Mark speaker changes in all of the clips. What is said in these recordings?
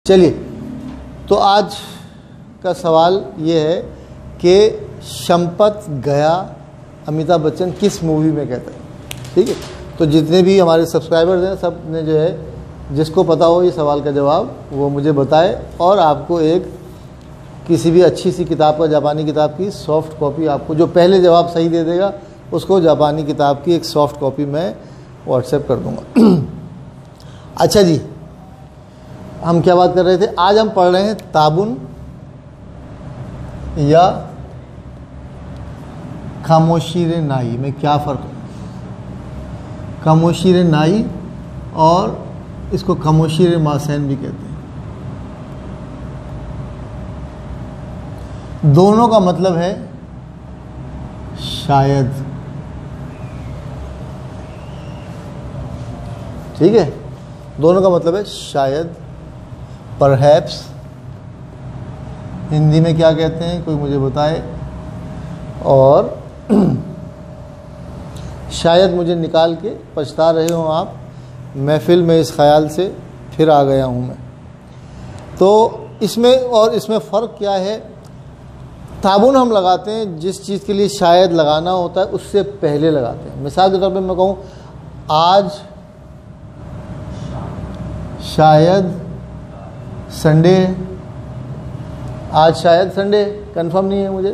Speaker 1: चलिए, तो आज का सवाल ये है कि संपत गया अमिताभ बच्चन किस मूवी में कहते हैं। ठीक है, तो जितने भी हमारे सब्सक्राइबर्स हैं सब ने जो है जिसको पता हो ये सवाल का जवाब वो मुझे बताए और आपको एक किसी भी अच्छी सी किताब का जापानी किताब की सॉफ्ट कॉपी, आपको जो पहले जवाब सही दे देगा उसको जापानी किताब की एक सॉफ्ट कॉपी मैं व्हाट्सएप कर दूँगा। अच्छा जी, हम क्या बात कर रहे थे? आज हम पढ़ रहे हैं ताबुन या खामोशीरे नाई में क्या फ़र्क है। खामोशीरे नाई और इसको खामोशीरे मासैन भी कहते हैं। दोनों का मतलब है शायद। ठीक है, दोनों का मतलब है शायद, परहैप्स। हिंदी में क्या कहते हैं कोई मुझे बताए। और शायद मुझे निकाल के पछता रहे हो आप, महफिल में इस ख्याल से फिर आ गया हूँ मैं। तो इसमें और इसमें फ़र्क क्या है? ताबुन हम लगाते हैं जिस चीज़ के लिए शायद लगाना होता है उससे पहले लगाते हैं। मिसाल के तौर पे मैं कहूँ आज शायद संडे, आज शायद संडे, कंफर्म नहीं है मुझे,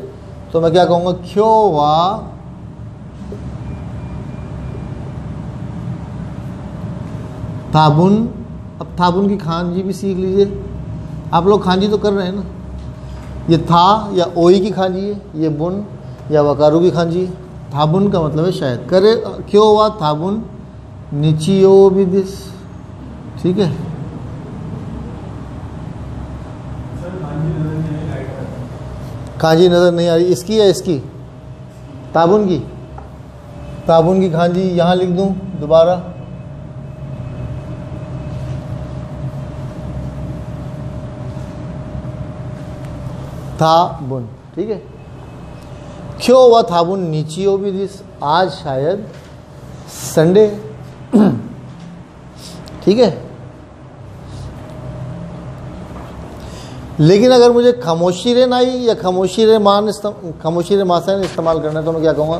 Speaker 1: तो मैं क्या कहूँगा? क्यों वा ताबुन। अब ताबुन की खांजी भी सीख लीजिए। आप लोग खांजी तो कर रहे हैं ना। ये था या ओई की खांजी है, ये बुन या वकारू की खांजी है। ताबुन का मतलब है शायद। करे क्यों वा ताबुन निचियो भी दिस। ठीक है, खांजी नज़र नहीं आ रही इसकी या इसकी? ताबुन की। ताबुन की खांजी यहाँ लिख दूँ दोबारा। ताबुन। ठीक है, क्यों हुआ ताबुन नीचियो भी दिस, आज शायद संडे। ठीक है, लेकिन अगर मुझे खामोशीरे नाई या खामोशीरे मासैन इस्तेमाल करना है तो मैं क्या कहूँगा?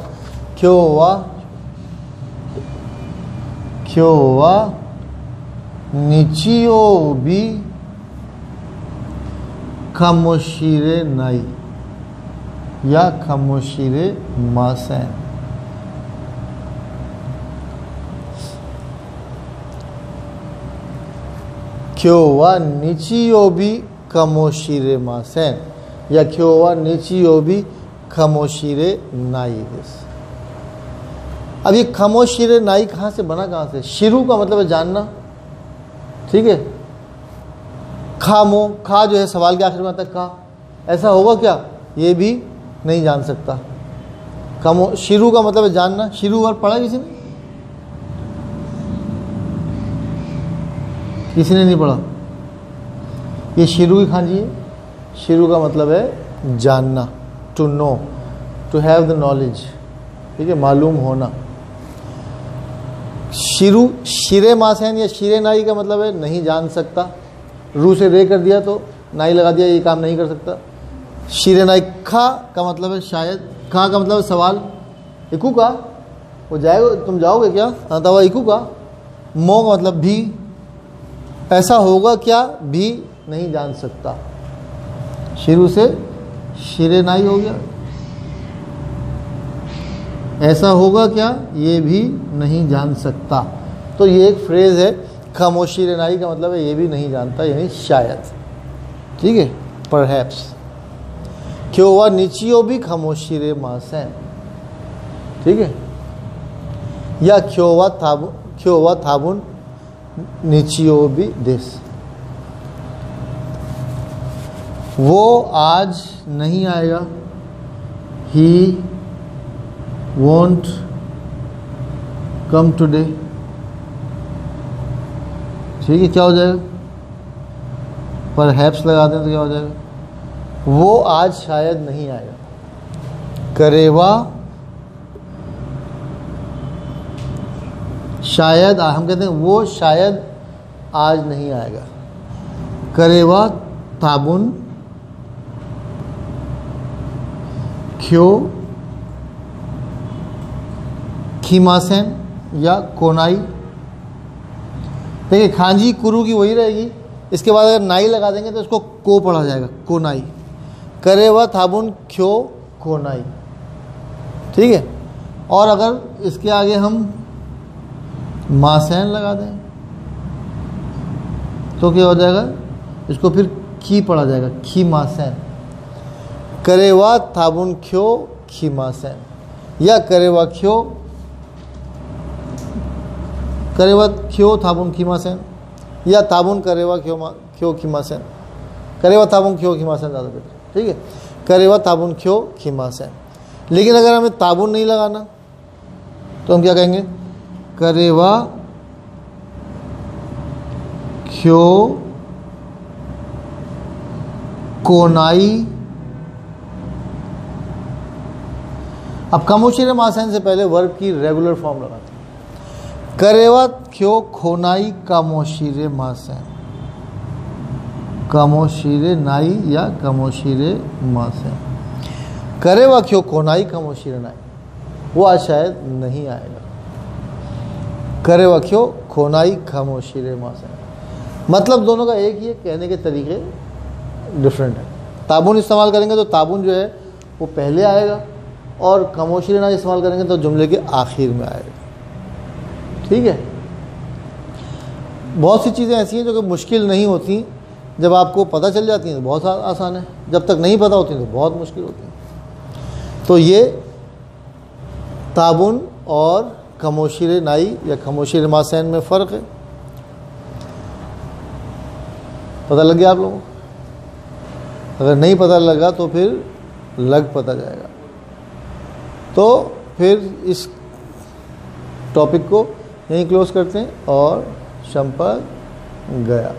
Speaker 1: क्यों हुआ निचियो भी खामोशीरे नाई या खामोशीरे मासैन। क्यों हुआ निचियो भी खामोशीरे मासैन या क्यों हुआ निचियो भी खामोशीरे नाई दिस। अब ये खामोशीरे नाई कहाँ से बना? कहाँ से? शिरू का मतलब है जानना। ठीक है, खामो, खा जो है सवाल के आखिर में आता है खा, ऐसा होगा क्या? ये भी नहीं जान सकता। खामो, शिरू का मतलब है जानना। शिरू और पढ़ा किसी ने? किसी ने नहीं पढ़ा? ये शिरू की खांजी है। शिरू का मतलब है जानना, to know, to have the knowledge. ठीक है, मालूम होना। शिरू शिरे मासैन या शिरे नाई का मतलब है नहीं जान सकता। रू से रे कर दिया तो नाई लगा दिया, ये काम नहीं कर सकता। शिरे नाई। खा का मतलब है शायद। खा का मतलब है सवाल। इकू का वो जाएगा, तुम जाओगे क्या? हाँ तवा इकू का। मो का मतलब भी, ऐसा होगा क्या? भी नहीं जान सकता। शुरू से शिरे नाई हो गया। ऐसा होगा क्या? ये भी नहीं जान सकता। तो ये एक फ्रेज है। खामोशीरे नाई का मतलब है ये भी नहीं जानता, यानी शायद। ठीक है, परहैप्स। क्यों हुआ निचियो भी खामोशीरे मासैन। ठीक है, या क्यों हुआ ताबुन निचियो भी दिस। वो आज नहीं आएगा। He won't come today. ठीक है, क्या हो जाएगा? परहैप्स लगा दें तो क्या हो जाएगा? वो आज शायद नहीं आएगा। करेवा शायद, हम कहते हैं वो शायद आज नहीं आएगा। करेवा ताबुन ख्यो खीमासेन या कोनाई। देखिए खांजी कुरु की वही रहेगी, इसके बाद अगर नाई लगा देंगे तो इसको को पढ़ा जाएगा, कोनाई। करेवा थाबुन ख्यो कोनाई, ठीक है। और अगर इसके आगे हम मासैन लगा दें तो क्या हो जाएगा, इसको फिर खी पढ़ा जाएगा, खी मासैन। करेवा थाबुन ख्यो खी मासैन या करेवा ख्यो थाबुन खीमासेन या ताबुन करेवा ख्यो खीमासेन। करेवा ताबुन ख्यो खीमासेन ज़्यादा बेटर, ठीक है। करेवा ताबुन ख्यो खीमासेन। लेकिन अगर हमें ताबुन नहीं लगाना तो हम क्या कहेंगे, करेवा ख्यो कोनाई। अब कमोशीरे मासेन से पहले वर्ब की रेगुलर फॉर्म लगाते हैं। करेवा ख्यो खोनाई कामोशीरे मासेन, कामोशीरे नाई या कामोशीरे मासेन। करेवा ख्यो खोनाई कामोशीरे नाई, वो आज शायद नहीं आएगा। करेवा ख्यो खोनाई खामोशीरे मासेन, मतलब दोनों का एक ही है, कहने के तरीके डिफरेंट है। ताबुन इस्तेमाल करेंगे तो ताबुन जो है वो पहले आएगा, और खामोशीरे नाई इस्तेमाल करेंगे तो जुमले के आखिर में आएगा, ठीक है। बहुत सी चीज़ें ऐसी हैं जो कि मुश्किल नहीं होती, जब आपको पता चल जाती हैं तो बहुत आसान है, जब तक नहीं पता होती तो बहुत मुश्किल होती है। तो ये ताबुन और खामोशीरे नाई या खामोशीरे मासेन में फ़र्क है। पता लग गया आप लोगों को? अगर नहीं पता लगा तो फिर लग पता जाएगा। तो फिर इस टॉपिक को यहीं क्लोज करते हैं और संपर्क गया।